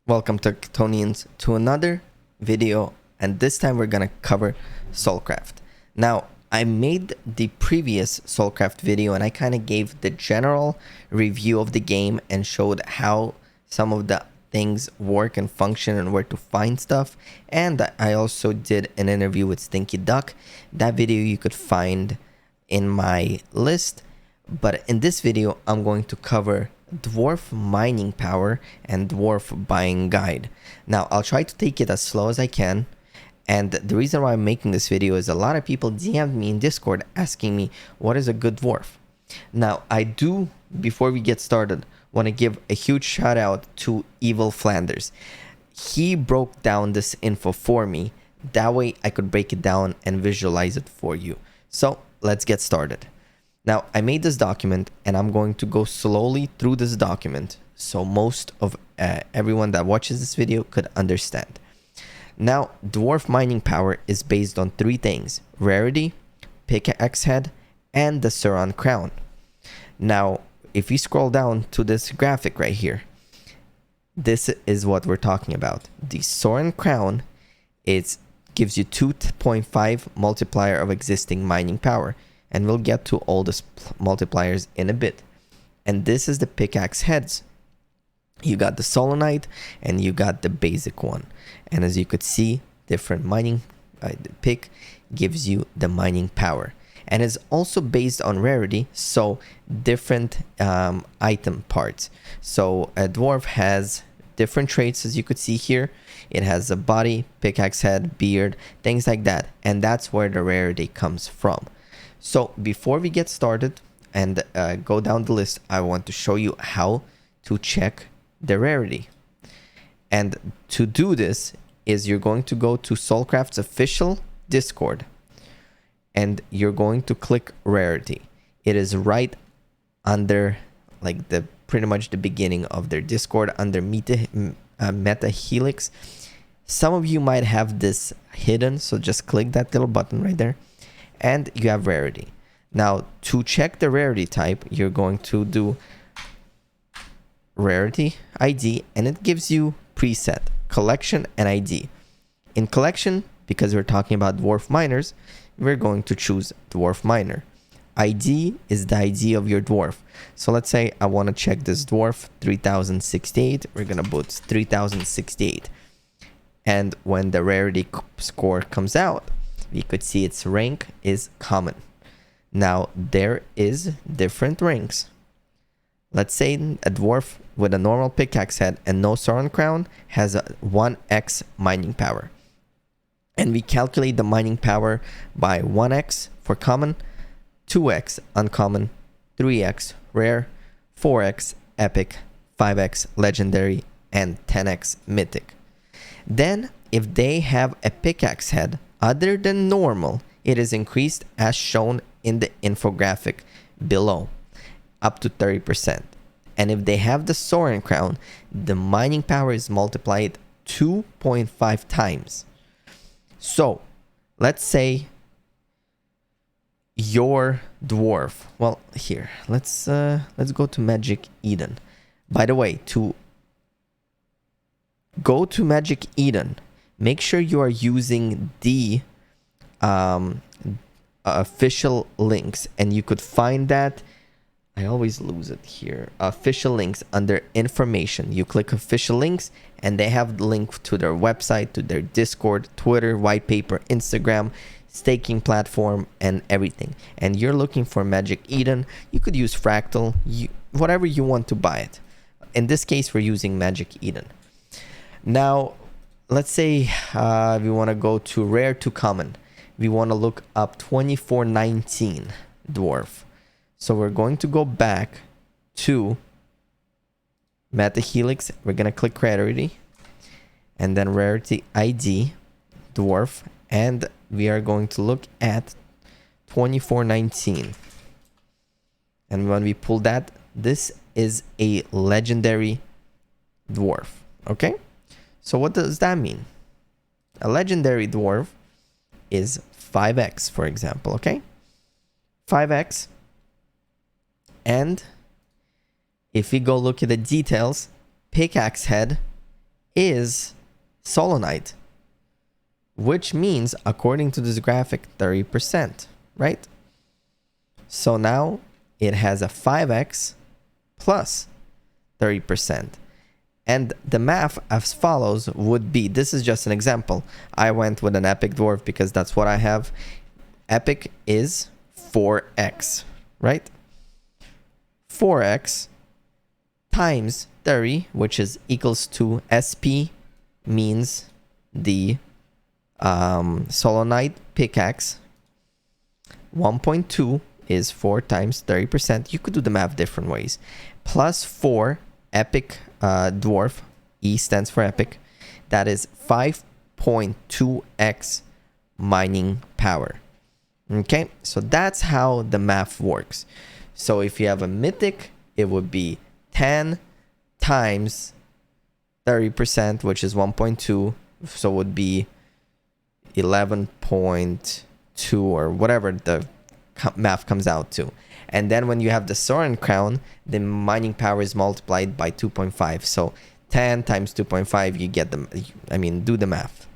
Welcome Techatonians to another video, and this time we're gonna cover Soulcraft. Now, I made the previous Soulcraft video and I kind of gave the general review of the game and showed how some of the things work and function and where to find stuff. And I also did an interview with Stinky Duck. That video you could find in my list. But in this video, I'm going to cover Dwarf mining power and Dwarf buying guide. Now, I'll try to take it as slow as I can. And the reason why I'm making this video is a lot of people DM'd me in Discord asking me what is a good Dwarf. Now, I do, before we get started, want to give a huge shout out to Evil Flanders. He broke down this info for me. That way I could break it down and visualize it for you. So let's get started. Now, I made this document and I'm going to go slowly through this document so most of everyone that watches this video could understand. Now, Dwarf mining power is based on three things: rarity, pickaxe head, and the Sauron crown. Now, if we scroll down to this graphic right here, this is what we're talking about. The Sauron crown gives you 2.5 multiplier of existing mining power. And we'll get to all the multipliers in a bit. And this is the pickaxe heads. You got the Solonite and you got the basic one. And as you could see, different mining, the pick gives you the mining power. And it's also based on rarity, so different item parts. So a dwarf has different traits, as you could see here. It has a body, pickaxe head, beard, things like that. And that's where the rarity comes from. So before we get started and go down the list, I want to show you how to check the rarity. And to do this is you're going to go to Soulcraft's official Discord and you're going to click rarity. It is right under like pretty much the beginning of their Discord under Meta Helix. Some of you might have this hidden, so just click that little button right there. And you have rarity. Now, to check the rarity type, you're going to do rarity ID, and it gives you preset, collection, and ID. In collection, because we're talking about dwarf miners, we're going to choose dwarf miner. ID is the ID of your dwarf. So let's say I want to check this dwarf 3068. We're going to put 3068. And when the rarity score comes out, you could see its rank is common. Now, there is different ranks. Let's say a dwarf with a normal pickaxe head and no Sauron crown has a 1x mining power. And we calculate the mining power by 1x for common, 2x uncommon, 3x rare, 4x epic, 5x legendary, and 10x mythic. Then, if they have a pickaxe head other than normal, it is increased as shown in the infographic below, up to 30%. And if they have the Sauron crown, the mining power is multiplied 2.5 times. So, let's say your dwarf. Well, here, let's go to Magic Eden. By the way, to go to Magic Eden, make sure you are using the official links, and you could find that. I always lose it here. Official links under information. You click official links and they have the link to their website, to their Discord, Twitter, white paper, Instagram, staking platform, and everything. And you're looking for Magic Eden. You could use Fractal, whatever you want to buy it. In this case, we're using Magic Eden. Now, let's say we want to go to rare to common. We want to look up 2419 dwarf. So we're going to go back to Meta Helix. We're going to click rarity and then rarity ID dwarf. And we are going to look at 2419. And when we pull that, this is a legendary dwarf. Okay? So what does that mean? A legendary dwarf is 5x, for example, okay? 5x. And if we go look at the details, pickaxe head is solonite, which means, according to this graphic, 30%, right? So now it has a 5x plus 30%. And the math as follows would be, this is just an example. I went with an epic dwarf because that's what I have. Epic is 4x, right? 4x times 30, which is equals to SP, means the solonite pickaxe. 1.2 is 4 times 30%. You could do the math different ways. Plus 4 epic dwarf. E stands for epic. That is 5.2x mining power. Okay, so that's how the math works. So if you have a mythic, it would be 10 times 30%, which is 1.2. So it would be 11.2 or whatever the math comes out to. And then when you have the Soren crown, the mining power is multiplied by 2.5. So 10 times 2.5, you get the, do the math.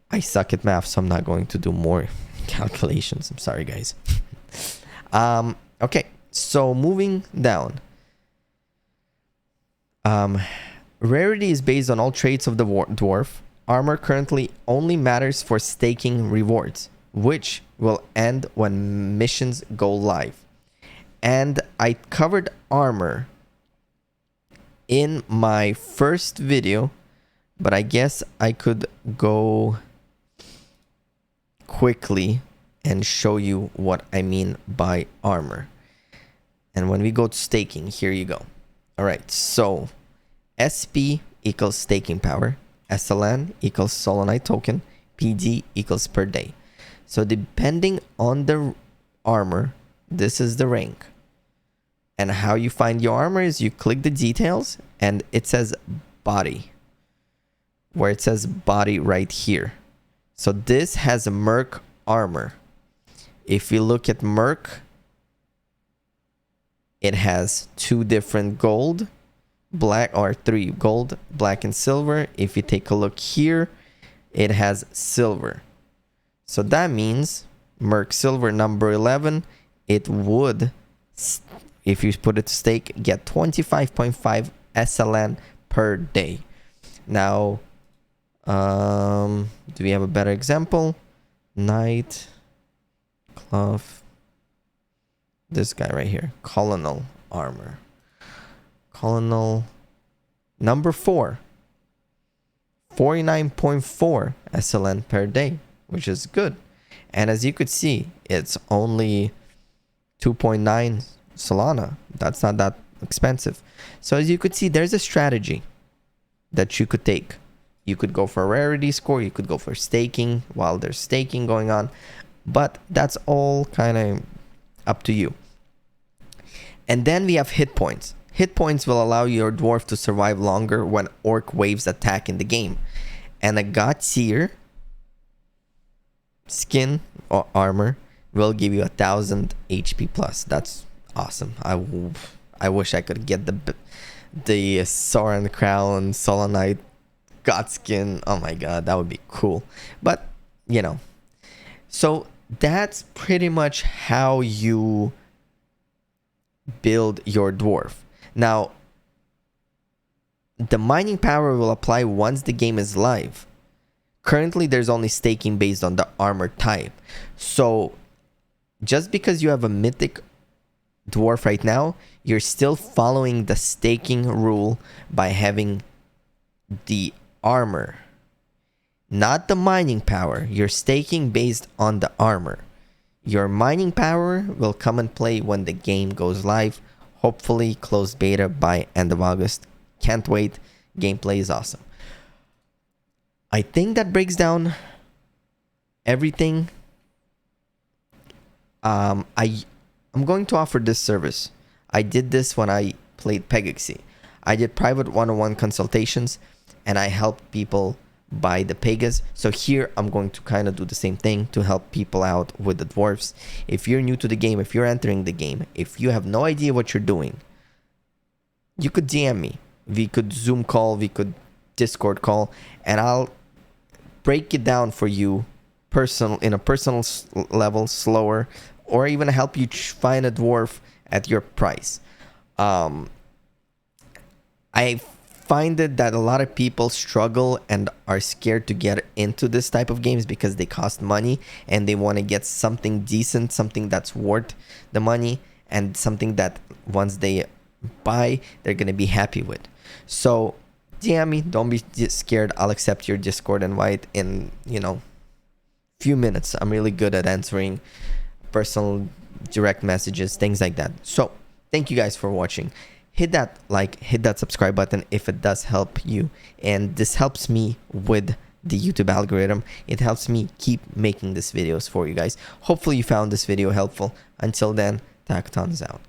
I suck at math, so I'm not going to do more calculations. I'm sorry, guys. Okay, so moving down. Rarity is based on all traits of the dwarf. Armor currently only matters for staking rewards, which will end when missions go live. And I covered armor in my first video, but I guess I could go quickly and show you what I mean by armor. And when we go to staking, here you go. All right, so SP equals staking power, SLN equals solonite token, PD equals per day. So depending on the armor, this is the rank. And how you find your armor is you click the details and it says body, where it says body right here. So this has a Merc armor. If you look at Merc, it has 2 different gold, black, or 3 gold, black, and silver. If you take a look here, it has silver. So that means Merc silver number 11, it would, if you put it to stake, get 25.5 SLN per day. Now, do we have a better example? Knight, cloth, this guy right here, colonel armor. Colonel number 4, 49.4 SLN per day, which is good. And as you could see, it's only 2.9 Solana. That's not that expensive. So as you could see, there's a strategy that you could take. You could go for a rarity score. You could go for staking while there's staking going on. But that's all kind of up to you. And then we have hit points. Hit points will allow your dwarf to survive longer when orc waves attack in the game. And a God Seer skin or armor will give you 1000 HP plus. That's awesome. I wish I could get the Soren crown, Solonite, God skin. Oh my god, that would be cool. But you know, so that's pretty much how you build your dwarf. Now, the mining power will apply once the game is live. Currently, there's only staking based on the armor type. So, just because you have a mythic dwarf right now, you're still following the staking rule by having the armor, not the mining power. You're staking based on the armor. Your mining power will come and play when the game goes live. Hopefully closed beta by end of August. Can't wait. Gameplay is awesome. I think that breaks down everything. I'm going to offer this service. I did this when I played Pegaxy. I did private one-on-one consultations and I helped people buy the Pegas. So here I'm going to kind of do the same thing to help people out with the dwarfs. If you're new to the game, if you're entering the game, if you have no idea what you're doing, you could DM me. We could Zoom call, we could Discord call, and I'll break it down for you in a personal level, slower, or even help you find a dwarf at your price. I find it that a lot of people struggle and are scared to get into this type of games because they cost money and they want to get something decent, something that's worth the money, and something that once they buy, they're going to be happy with. So DM me, don't be scared. I'll accept your Discord invite in, few minutes. I'm really good at answering personal direct messages, things like that. So thank you guys for watching. Hit that like, hit that subscribe button if it does help you, and this helps me with the YouTube algorithm. It helps me keep making these videos for you guys. Hopefully you found this video helpful. Until then, Techaton is out.